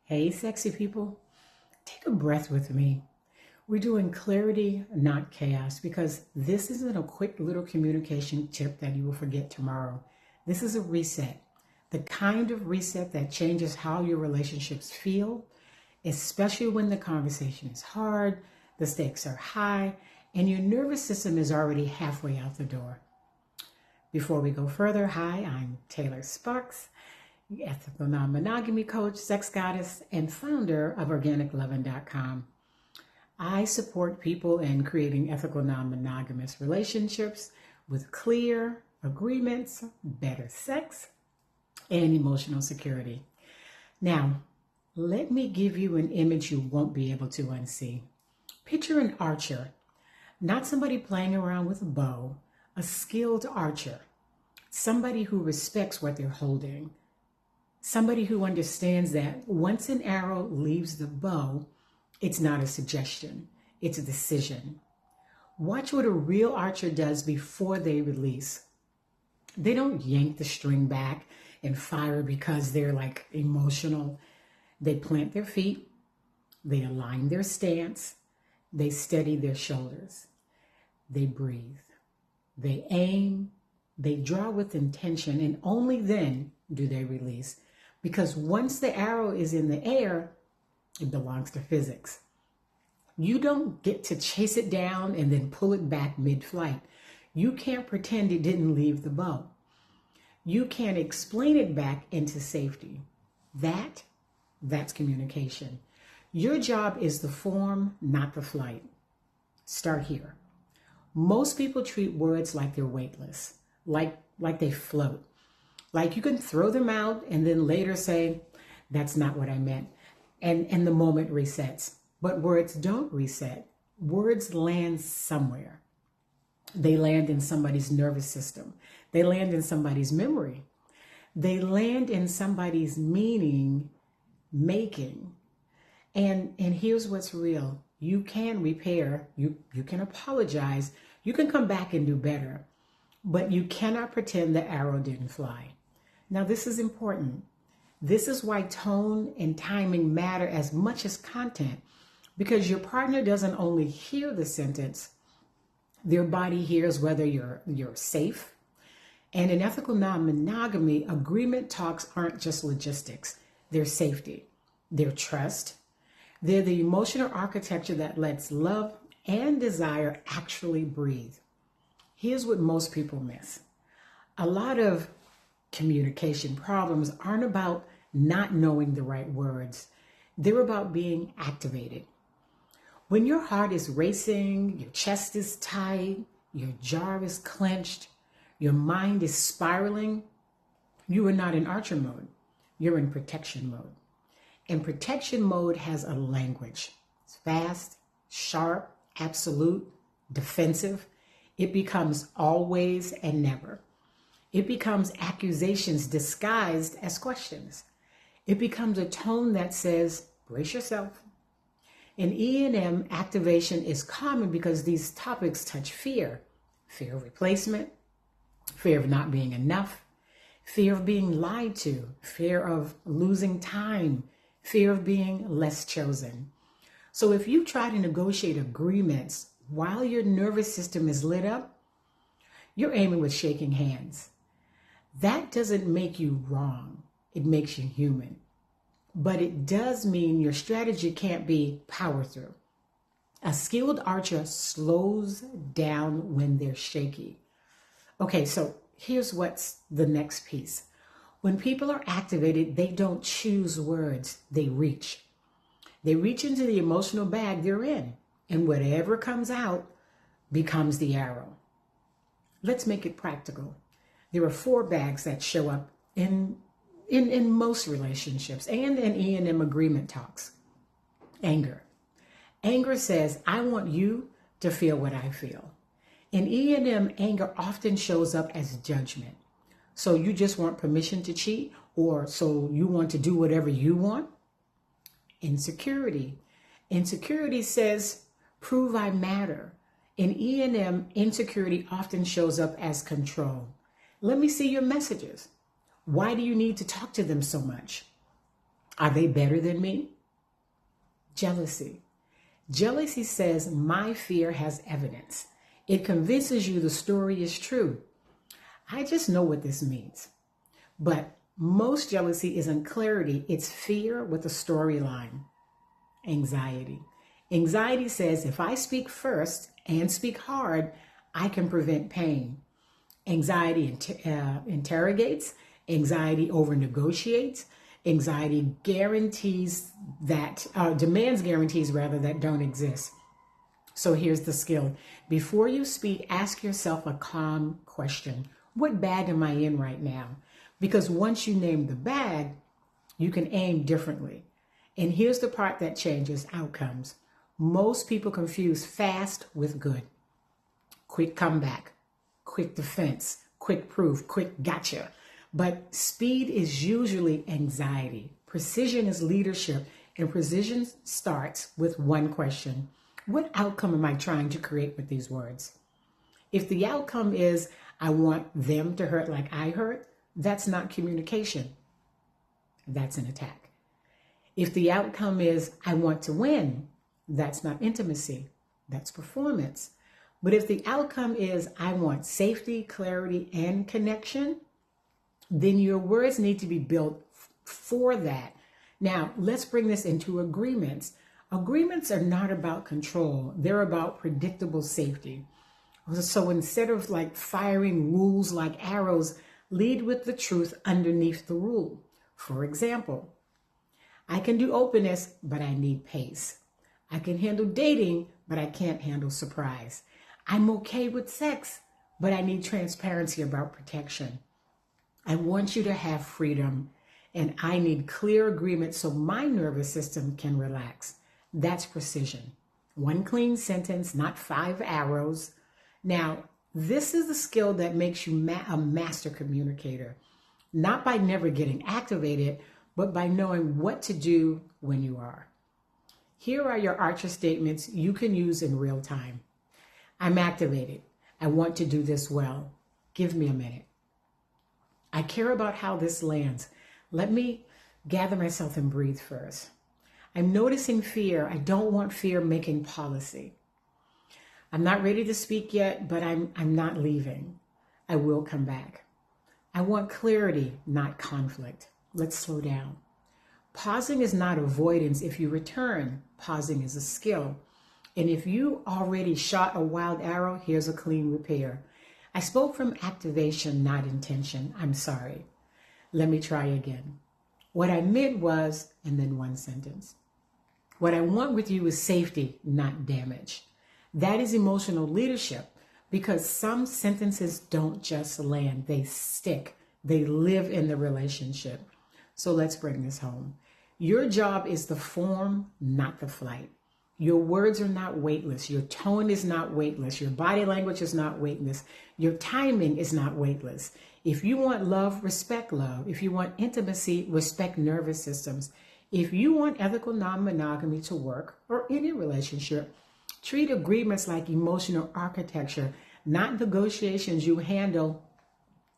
Hey, sexy people, take a breath with me. We're doing clarity, not chaos, because this isn't a quick little communication tip that you will forget tomorrow. This is a reset, the kind of reset that changes how your relationships feel, especially when the conversation is hard, the stakes are high, and your nervous system is already halfway out the door. Before we go further, hi, I'm Taylor Sparks, ethical non-monogamy coach, sex goddess, and founder of organiclovin.com. I support people in creating ethical non-monogamous relationships with clear agreements, better sex, and emotional security. Now, let me give you an image you won't be able to unsee. Picture an archer, not somebody playing around with a bow, a skilled archer, somebody who respects what they're holding, somebody who understands that once an arrow leaves the bow, it's not a suggestion, it's a decision. Watch what a real archer does before they release. They don't yank the string back and fire because they're emotional. They plant their feet, they align their stance, they steady their shoulders, they breathe, they aim, they draw with intention, and only then do they release. Because once the arrow is in the air, it belongs to physics. You don't get to chase it down and then pull it back mid-flight. You can't pretend it didn't leave the bow. You can't explain it back into safety. That's communication. Your job is the form, not the flight. Start here. Most people treat words like they're weightless, like they float. Like you can throw them out and then later say, that's not what I meant. And the moment resets. But words don't reset. Words land somewhere. They land in somebody's nervous system. They land in somebody's memory. They land in somebody's meaning making. And here's what's real. You can repair. You can apologize. You can come back and do better. But you cannot pretend the arrow didn't fly. Now, this is important. This is why tone and timing matter as much as content, because your partner doesn't only hear the sentence, their body hears whether you're safe. And in ethical non-monogamy, agreement talks aren't just logistics. They're safety, they're trust, they're the emotional architecture that lets love and desire actually breathe. Here's what most people miss. A lot of communication problems aren't about not knowing the right words. They're about being activated. When your heart is racing, your chest is tight, your jaw is clenched, your mind is spiraling, you are not in archer mode. You're in protection mode. And protection mode has a language. It's fast, sharp, absolute, defensive. It becomes always and never. It becomes accusations disguised as questions. It becomes a tone that says, brace yourself. In E&M, activation is common because these topics touch fear. Fear of replacement, fear of not being enough, fear of being lied to, fear of losing time, fear of being less chosen. So if you try to negotiate agreements while your nervous system is lit up, you're aiming with shaking hands. That doesn't make you wrong. It makes you human. But it does mean your strategy can't be power through. A skilled archer slows down when they're shaky. Okay, so here's what's the next piece. When people are activated, they don't choose words, they reach. They reach into the emotional bag they're in, and whatever comes out becomes the arrow. Let's make it practical. There are 4 bags that show up in most relationships and in E&M agreement talks. Anger. Anger says, I want you to feel what I feel. In E&M, anger often shows up as judgment. So you just want permission to cheat, or so you want to do whatever you want? Insecurity. Insecurity says, prove I matter. In E&M, insecurity often shows up as control. Let me see your messages. Why do you need to talk to them so much? Are they better than me? Jealousy. Jealousy says my fear has evidence. It convinces you the story is true. I just know what this means. But most jealousy isn't clarity, it's fear with a storyline. Anxiety. Anxiety says if I speak first and speak hard, I can prevent pain. Anxiety interrogates, anxiety over negotiates, anxiety guarantees that, demands guarantees rather that don't exist. So here's the skill. Before you speak, ask yourself a calm question. What bag am I in right now? Because once you name the bag, you can aim differently. And here's the part that changes outcomes. Most people confuse fast with good. Quick comeback, quick defense, quick proof, quick gotcha. But speed is usually anxiety. Precision is leadership, and precision starts with one question. What outcome am I trying to create with these words? If the outcome is, I want them to hurt like I hurt, that's not communication. That's an attack. If the outcome is, I want to win, that's not intimacy. That's performance. But if the outcome is, I want safety, clarity, and connection, then your words need to be built for that. Now, let's bring this into agreements. Agreements are not about control. They're about predictable safety. So instead of like firing rules like arrows, lead with the truth underneath the rule. For example, I can do openness, but I need pace. I can handle dating, but I can't handle surprise. I'm okay with sex, but I need transparency about protection. I want you to have freedom, and I need clear agreement so my nervous system can relax. That's precision. One clean sentence, not 5 arrows. Now, this is the skill that makes you a master communicator, not by never getting activated, but by knowing what to do when you are. Here are your Archer statements you can use in real time. I'm activated. I want to do this well. Give me a minute. I care about how this lands. Let me gather myself and breathe first. I'm noticing fear. I don't want fear making policy. I'm not ready to speak yet, but I'm not leaving. I will come back. I want clarity, not conflict. Let's slow down. Pausing is not avoidance. If you return, pausing is a skill. And if you already shot a wild arrow, here's a clean repair. I spoke from activation, not intention. I'm sorry. Let me try again. What I meant was, and then one sentence. What I want with you is safety, not damage. That is emotional leadership, because some sentences don't just land, they stick. They live in the relationship. So let's bring this home. Your job is the form, not the flight. Your words are not weightless. Your tone is not weightless. Your body language is not weightless. Your timing is not weightless. If you want love, respect love. If you want intimacy, respect nervous systems. If you want ethical non-monogamy to work, or any relationship, treat agreements like emotional architecture, not negotiations you handle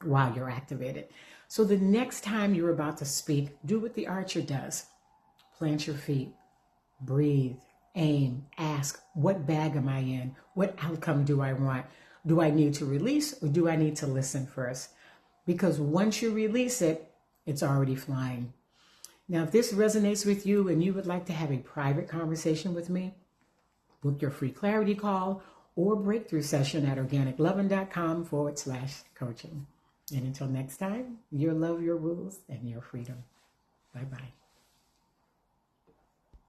while you're activated. So the next time you're about to speak, do what the Archer does. Plant your feet, breathe, aim, ask, what bag am I in? What outcome do I want? Do I need to release, or do I need to listen first? Because once you release it, it's already flying. Now, if this resonates with you and you would like to have a private conversation with me, book your free clarity call or breakthrough session at organiclovin.com/coaching. And until next time, your love, your rules, and your freedom. Bye-bye.